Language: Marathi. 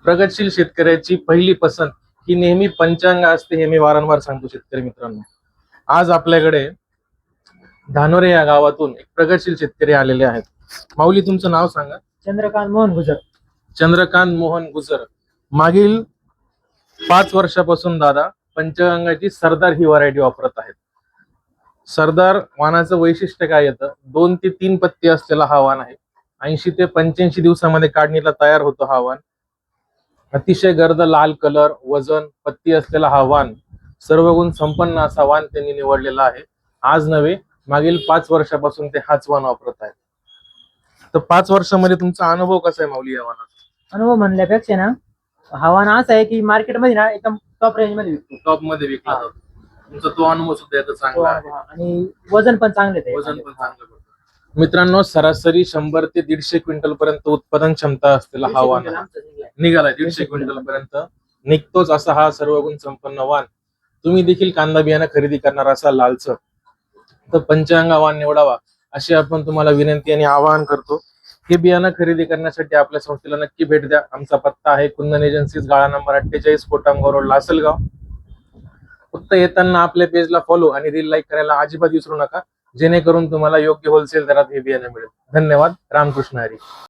प्रगतशील शेतकऱ्याची पहिली पसंत ही नेहमी पंचांग असते, हे मी वारंवार सांगतो शेतकरी मित्रांनो. आज आपल्याकडे धानोरे या गावातून एक प्रगतशील शेतकरी आलेले आहेत. माऊली, तुमचं नाव सांगा. चंद्रकांत मोहन गुजर. चंद्रकांत मोहन गुजर. मागील 5 वर्षापासून दादा पंचगंगाची सरदार ही व्हरायटी वापरत आहेत. सरदार वाणाचं वैशिष्ट्य काय येतं, 2 ते 3 पत्ती असलेला हा वाण आहे. 80 ते 85 दिवसामध्ये काढणीला तयार होतो हा वाण. अतिशय गर्द लाल कलर, वजन, पत्ती असलेला हा वाण, सर्व गुण संपन्न असा वाण त्यांनी निवडलेला आहे. आज नव्हे, मागील 5 वर्षापासून ते हाच वाण वापरत आहेत. तर 5 वर्षामध्ये तुमचा अनुभव कसा आहे माऊली या वाणाचा? अनुभव म्हणल्यापेक्षा ना, हा वाण असा आहे की मार्केटमध्ये ना एकदम टॉप रेंज मध्ये विकतो. टॉप मध्ये विकला जातो. तुमचा तो अनुभव सुद्धा याचा चांगला आहे. आणि वजन पण चांगले आहे. वजन पण चांगलं पडतं. मित्रांनो, सरासरी 100 ते 150 क्विंटल पर्यंत उत्पादन क्षमता असलेला हा वाण निघाला. 150 क्विंटल पर्यंत निघतोच असा हा सर्व गुण संपन्न वाण. तुम्ही देखील कांदा बियाणं खरेदी करणार असाल लालचं, तर पंचगंगा वाण निवडावा अशी आपण तुम्हाला विनंती आणि आवाहन करतो. हे बियाणं खरेदी करण्यासाठी आपल्या संस्थेला नक्की भेट द्या. आमचा पत्ता आहे कुंदन एजन्सीज, गाळा नंबर 48, कोटांगाव रोड, लासलगाव. फक्त येताना आपल्या पेजला फॉलो आणि रील लाईक करायला अजिबात विसरू नका, जेणेकरून तुम्हाला योग्य होलसेल दरात हे बियाणं मिळेल. धन्यवाद. रामकृष्ण हरी.